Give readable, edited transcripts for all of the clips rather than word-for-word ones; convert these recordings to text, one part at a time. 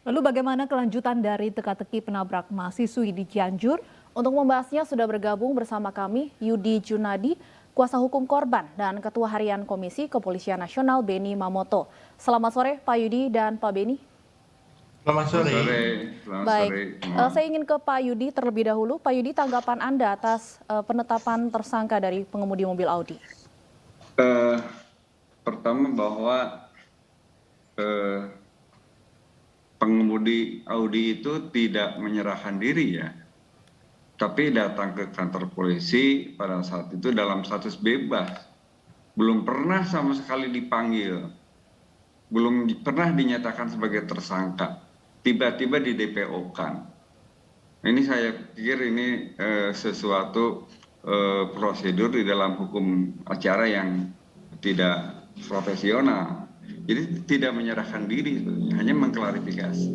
Lalu bagaimana kelanjutan dari teka-teki penabrak mahasiswi di Cianjur? Untuk membahasnya sudah bergabung bersama kami Yudi Junadi, kuasa hukum korban dan Ketua Harian Komisi Kepolisian Nasional Beni Mamoto. Selamat sore Pak Yudi dan Pak Beni. Selamat Selamat sore. sore, selamat Baik, sore semua. saya ingin ke Pak Yudi terlebih dahulu. Pak Yudi, tanggapan Anda atas penetapan tersangka dari pengemudi mobil Audi? Eh, Pertama bahwa eh, pengemudi Audi itu tidak menyerahkan diri ya, tapi datang ke kantor polisi pada saat itu dalam status bebas. Belum pernah sama sekali dipanggil, belum pernah dinyatakan sebagai tersangka. Tiba-tiba di DPO-kan. Ini saya pikir ini sesuatu prosedur di dalam hukum acara yang tidak profesional. Jadi tidak menyerahkan diri, hanya mengklarifikasi.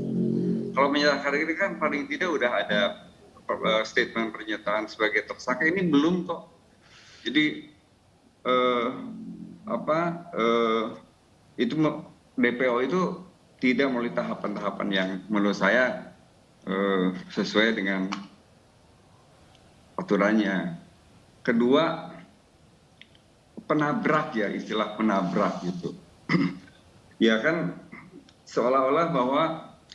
Kalau menyerahkan diri kan paling tidak udah ada statement pernyataan sebagai tersangka, ini belum kok. Jadi itu DPO itu tidak melalui tahapan-tahapan yang menurut saya sesuai dengan aturannya. Kedua, penabrak ya, istilah penabrak gitu. Ya kan seolah-olah bahwa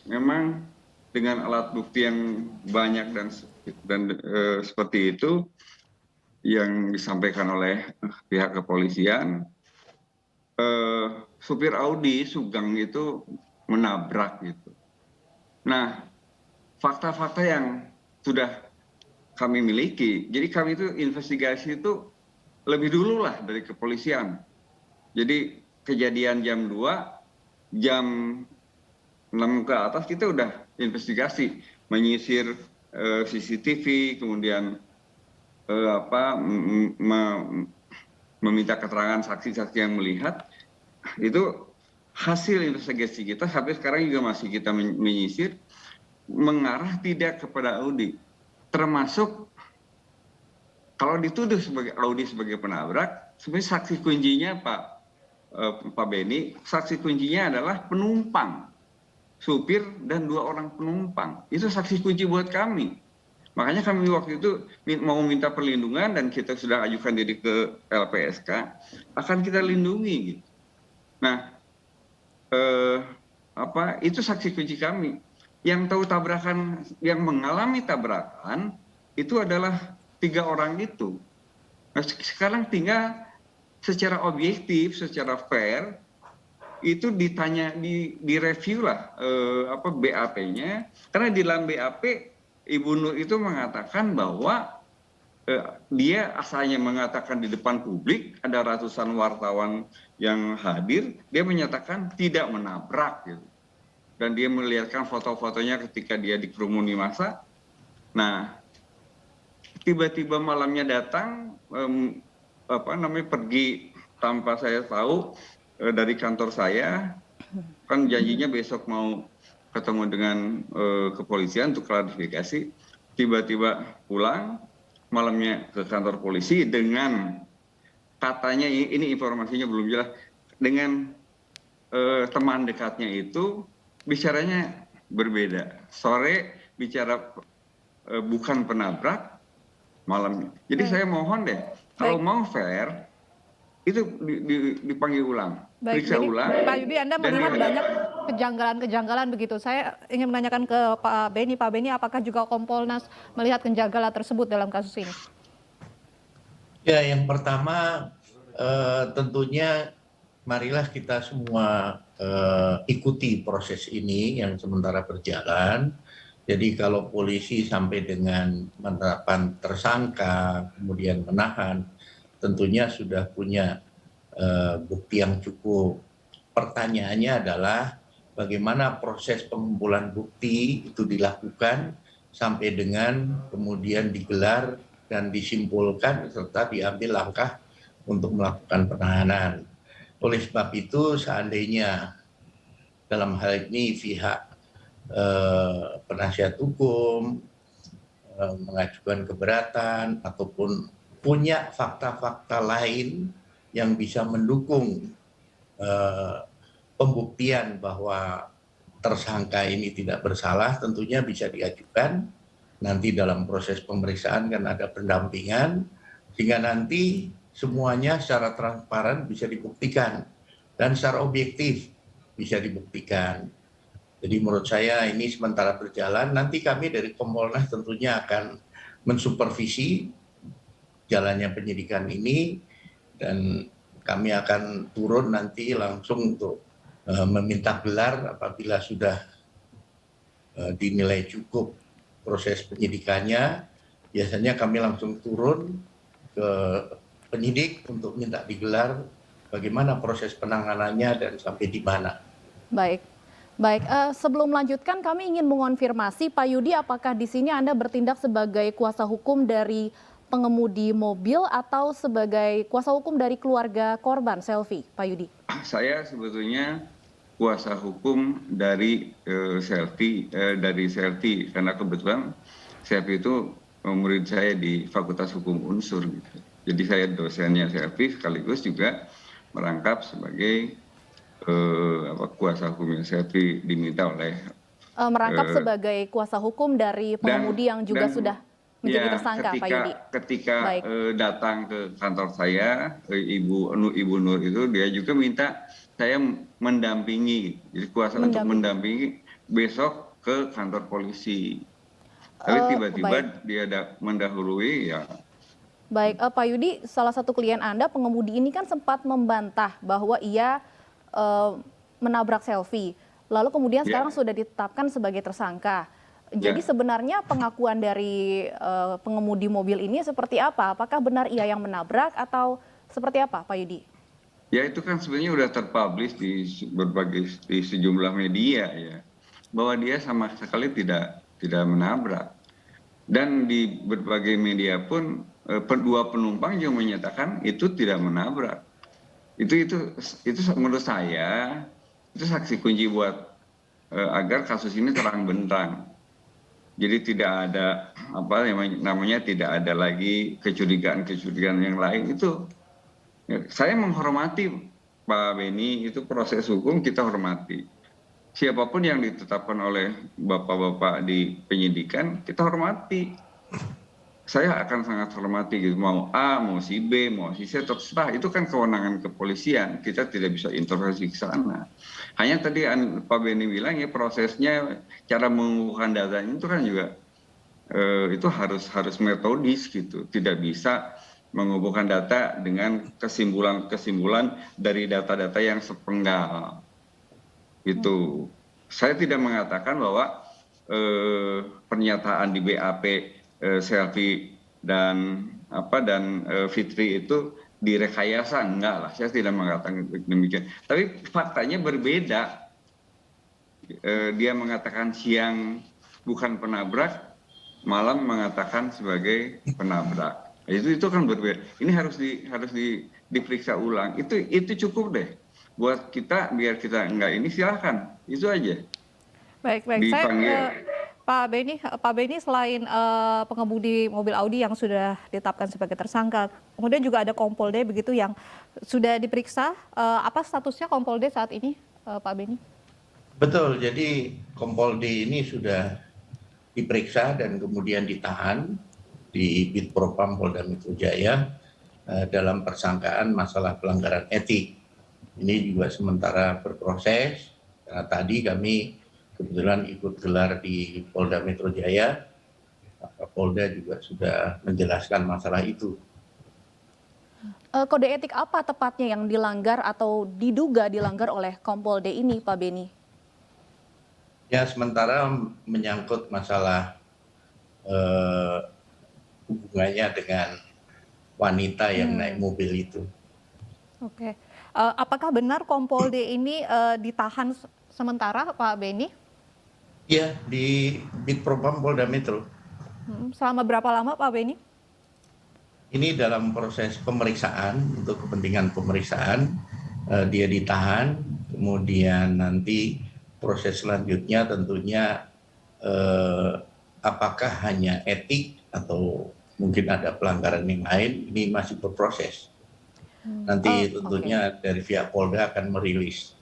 memang dengan alat bukti yang banyak dan seperti itu yang disampaikan oleh pihak kepolisian, supir Audi Sugeng itu menabrak gitu. Nah, fakta-fakta yang sudah kami miliki, jadi kami itu investigasi itu lebih dulu lah dari kepolisian. Jadi kejadian jam 2, jam 6 ke atas kita udah investigasi, menyisir CCTV, kemudian meminta keterangan saksi-saksi yang melihat. Itu hasil investigasi kita sampai sekarang juga masih kita menyisir, mengarah tidak kepada Audi. Termasuk kalau dituduh sebagai Audi sebagai penabrak, sebenarnya saksi kuncinya Pak Beni, saksi kuncinya adalah penumpang, supir dan 2 orang penumpang. Itu saksi kunci buat kami. Makanya kami waktu itu mau minta perlindungan dan kita sudah ajukan diri ke LPSK, akan kita lindungi gitu. Nah, itu saksi kunci kami. Yang tahu tabrakan, yang mengalami tabrakan itu adalah 3 orang itu. Nah, sekarang tinggal secara objektif, secara fair itu ditanya, direview lah BAP-nya, karena di dalam BAP Ibu Nur itu mengatakan bahwa dia asalnya mengatakan di depan publik, ada ratusan wartawan yang hadir, dia menyatakan tidak menabrak gitu. Dan dia melihatkan foto-fotonya ketika dia dikerumuni massa. Nah, tiba-tiba malamnya datang, pergi tanpa saya tahu dari kantor saya, kan janjinya besok mau ketemu dengan kepolisian untuk klarifikasi. Tiba-tiba pulang, malamnya ke kantor polisi dengan katanya, ini informasinya belum jelas, dengan teman dekatnya itu bicaranya berbeda. Sore bicara bukan penabrak, malamnya. Jadi saya mohon deh, kalau mau fair, itu dipanggil ulang, periksa ulang. Pak Yudi, Anda melihat banyak kejanggalan-kejanggalan begitu. Saya ingin menanyakan ke Pak Beni, apakah juga Kompolnas melihat kejanggalan tersebut dalam kasus ini? Ya, yang pertama tentunya marilah kita semua ikuti proses ini yang sementara berjalan. Jadi kalau polisi sampai dengan menetapkan tersangka, kemudian menahan, tentunya sudah punya bukti yang cukup. Pertanyaannya adalah bagaimana proses pengumpulan bukti itu dilakukan sampai dengan kemudian digelar dan disimpulkan serta diambil langkah untuk melakukan penahanan. Oleh sebab itu seandainya dalam hal ini pihak penasihat hukum mengajukan keberatan ataupun punya fakta-fakta lain yang bisa mendukung pembuktian bahwa tersangka ini tidak bersalah, tentunya bisa diajukan. Nanti dalam proses pemeriksaan kan ada pendampingan, sehingga nanti semuanya secara transparan bisa dibuktikan dan secara objektif bisa dibuktikan. Jadi menurut saya ini sementara berjalan, nanti kami dari Kompolnas tentunya akan mensupervisi jalannya penyidikan ini, dan kami akan turun nanti langsung untuk meminta gelar apabila sudah dinilai cukup proses penyidikannya. Biasanya kami langsung turun ke penyidik untuk minta digelar bagaimana proses penanganannya dan sampai di mana. Baik. Baik, sebelum melanjutkan kami ingin mengonfirmasi Pak Yudi, apakah di sini Anda bertindak sebagai kuasa hukum dari pengemudi mobil atau sebagai kuasa hukum dari keluarga korban Selvi, Pak Yudi? Saya sebetulnya kuasa hukum dari Selvi, karena kebetulan Selvi itu murid saya di Fakultas Hukum Unsur gitu. Jadi saya dosennya Selvi sekaligus juga merangkap sebagai kuasa hukum yang Selvi diminta oleh Merangkap sebagai kuasa hukum dari pengemudi yang juga sudah menjadi tersangka, Pak Yudi. Ketika datang ke kantor saya, Ibu Nur itu dia juga minta saya mendampingi, jadi kuasa untuk mendampingi besok ke kantor polisi. Tapi tiba-tiba dia mendahului ya. Baik, Pak Yudi, salah satu klien Anda, pengemudi ini kan sempat membantah bahwa ia menabrak Selvi. Lalu kemudian sekarang sudah ditetapkan sebagai tersangka. Jadi sebenarnya pengakuan dari pengemudi mobil ini seperti apa? Apakah benar ia yang menabrak atau seperti apa, Pak Yudi? Ya itu kan sebenarnya sudah terpublish di sejumlah media ya, bahwa dia sama sekali tidak menabrak. Dan di berbagai media pun dua penumpang juga menyatakan itu tidak menabrak. Itu menurut saya itu saksi kunci buat agar kasus ini terang benderang. Jadi tidak ada namanya tidak ada lagi kecurigaan yang lain. Itu saya menghormati Pak Beni, itu proses hukum kita hormati. Siapapun yang ditetapkan oleh bapak-bapak di penyidikan kita hormati. Saya akan sangat hormati gitu, mau A, mau si B, mau si C, terserah. Itu kan kewenangan kepolisian, kita tidak bisa intervensi ke sana. Hanya tadi Pak Beni bilang ya prosesnya, cara mengumpulkan datanya itu kan juga itu harus metodis gitu. Tidak bisa mengumpulkan data dengan kesimpulan dari data-data yang sepenggal. Itu saya tidak mengatakan bahwa pernyataan di BAP Selvi dan Fitri itu direkayasa, enggak lah, saya tidak mengatakan demikian. Tapi faktanya berbeda. Dia mengatakan siang bukan penabrak, malam mengatakan sebagai penabrak. Itu kan berbeda. Ini harus diperiksa ulang. Itu cukup deh buat kita, biar kita enggak ini silahkan, itu aja. Baik. Saya Pak Beni selain pengemudi mobil Audi yang sudah ditetapkan sebagai tersangka, kemudian juga ada Kompol D begitu yang sudah diperiksa. Apa statusnya Kompol D saat ini, Pak Beni? Betul, jadi Kompol D ini sudah diperiksa dan kemudian ditahan di Bitpropam Polda Metro Jaya dalam persangkaan masalah pelanggaran etik. Ini juga sementara berproses, karena tadi kami kebetulan ikut gelar di Polda Metro Jaya, Polda juga sudah menjelaskan masalah itu. Kode etik apa tepatnya yang dilanggar atau diduga dilanggar oleh Kompol D ini, Pak Beni? Ya, sementara menyangkut masalah hubungannya dengan wanita yang naik mobil itu. Oke. Apakah benar Kompol D ini ditahan sementara, Pak Beni? Iya, di Bitpropam Polda Metro. Selama berapa lama, Pak Beni? Ini dalam proses pemeriksaan, untuk kepentingan pemeriksaan, dia ditahan, kemudian nanti proses selanjutnya tentunya apakah hanya etik atau mungkin ada pelanggaran yang lain, ini masih berproses. Nanti tentunya dari pihak Polda akan merilis.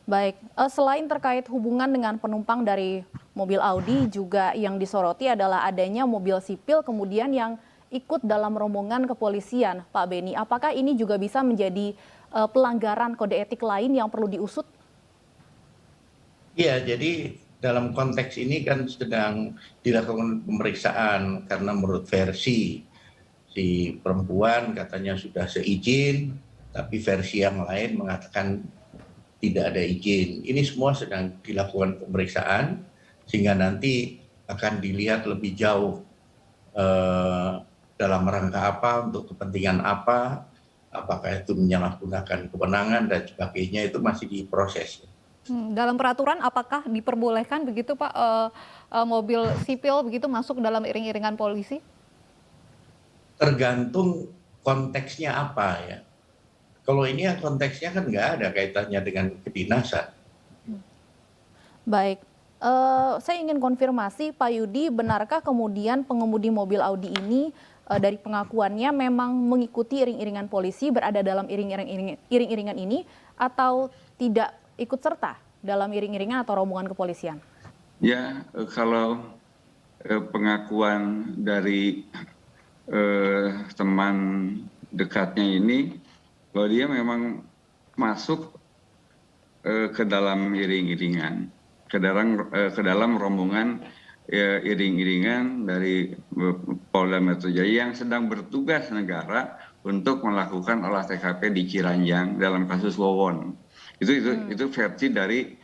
Baik, selain terkait hubungan dengan penumpang dari mobil Audi, juga yang disoroti adalah adanya mobil sipil kemudian yang ikut dalam rombongan kepolisian, Pak Beni. Apakah ini juga bisa menjadi pelanggaran kode etik lain yang perlu diusut? Iya, jadi dalam konteks ini kan sedang dilakukan pemeriksaan karena menurut versi si perempuan katanya sudah seizin, tapi versi yang lain mengatakan tidak ada izin. Ini semua sedang dilakukan pemeriksaan sehingga nanti akan dilihat lebih jauh dalam rangka apa, untuk kepentingan apa, apakah itu menyalahgunakan kewenangan dan sebagainya, itu masih diproses. Dalam peraturan apakah diperbolehkan begitu Pak, mobil sipil begitu masuk dalam iring-iringan polisi? Tergantung konteksnya apa ya. Kalau ini ya konteksnya kan nggak ada kaitannya dengan kedinasan. Baik, saya ingin konfirmasi Pak Yudi, benarkah kemudian pengemudi mobil Audi ini dari pengakuannya memang mengikuti iring-iringan polisi, berada dalam iring-iringan ini, atau tidak ikut serta dalam iring-iringan atau rombongan kepolisian? Ya, kalau pengakuan dari teman dekatnya ini, bahwa dia memang masuk ke dalam iring-iringan, ke dalam rombongan iring-iringan dari Polda Metro Jaya yang sedang bertugas negara untuk melakukan olah TKP di Ciranjang dalam kasus Wawon. Itu versi dari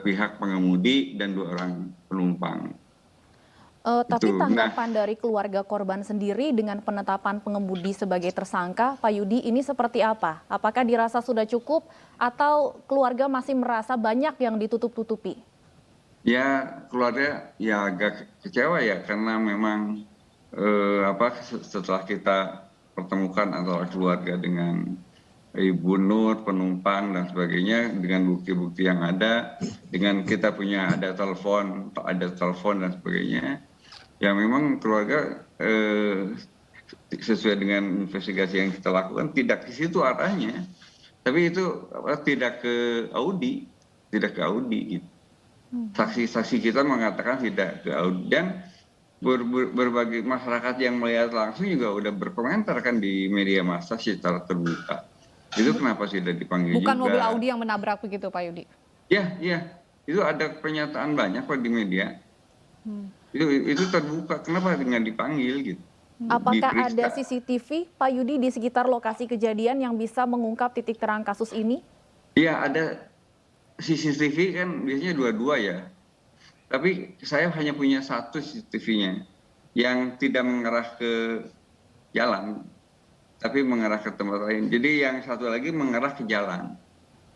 pihak pengemudi dan 2 orang penumpang. Tapi Itu. tanggapan dari keluarga korban sendiri dengan penetapan pengemudi sebagai tersangka, Pak Yudi, ini seperti apa? Apakah dirasa sudah cukup atau keluarga masih merasa banyak yang ditutup-tutupi? Ya, keluarga ya agak kecewa ya, karena memang setelah kita pertemukan antara keluarga dengan Ibu Nur, penumpang dan sebagainya, dengan bukti-bukti yang ada, dengan kita punya ada telepon dan sebagainya, ya memang keluarga sesuai dengan investigasi yang kita lakukan tidak ke situ arahnya, tapi itu tidak ke Audi gitu. Saksi-saksi kita mengatakan tidak ke Audi, dan berbagai masyarakat yang melihat langsung juga udah berkomentar kan di media massa secara terbuka. Itu kenapa tidak dipanggil Bukan juga? mobil Audi yang menabrak begitu Pak Yudi? Ya, itu ada pernyataan banyak Pak di media. Itu terbuka, kenapa nggak dipanggil gitu? Apakah ada Diperiksa. CCTV, Pak Yudi, di sekitar lokasi kejadian yang bisa mengungkap titik terang kasus ini? Iya, ada CCTV kan biasanya 2 ya. Tapi saya hanya punya 1 CCTV-nya yang tidak mengarah ke jalan, tapi mengarah ke tempat lain. Jadi yang satu lagi mengarah ke jalan.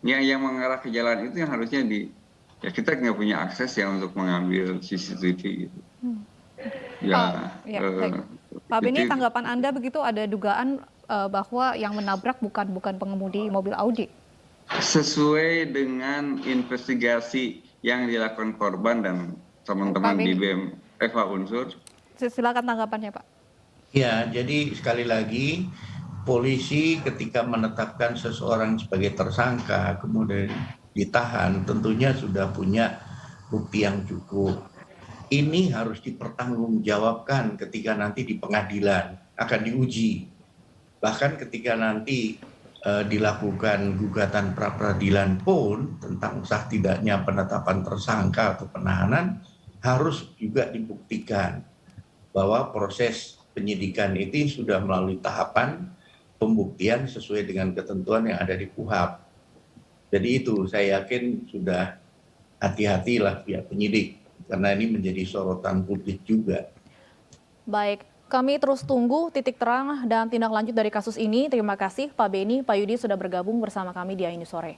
Yang mengarah ke jalan itu yang harusnya ya kita nggak punya akses ya untuk mengambil CCTV gitu. Ya, Baik. Pak Beni, tanggapan Anda begitu, ada dugaan bahwa yang menabrak bukan pengemudi mobil Audi? sesuai dengan investigasi yang dilakukan korban dan teman-teman di BEM Eva Unsur. Silakan tanggapannya Pak. Ya, jadi sekali lagi polisi ketika menetapkan seseorang sebagai tersangka kemudian ditahan tentunya sudah punya bukti yang cukup. Ini harus dipertanggungjawabkan ketika nanti di pengadilan akan diuji. Bahkan ketika nanti dilakukan gugatan pra-peradilan pun tentang sah tidaknya penetapan tersangka atau penahanan, harus juga dibuktikan bahwa proses penyidikan itu sudah melalui tahapan pembuktian sesuai dengan ketentuan yang ada di KUHP. Jadi itu saya yakin sudah hati-hatilah pihak penyidik, karena ini menjadi sorotan publik juga. Baik, kami terus tunggu titik terang dan tindak lanjut dari kasus ini. Terima kasih Pak Beni, Pak Yudi sudah bergabung bersama kami di AINews Sore.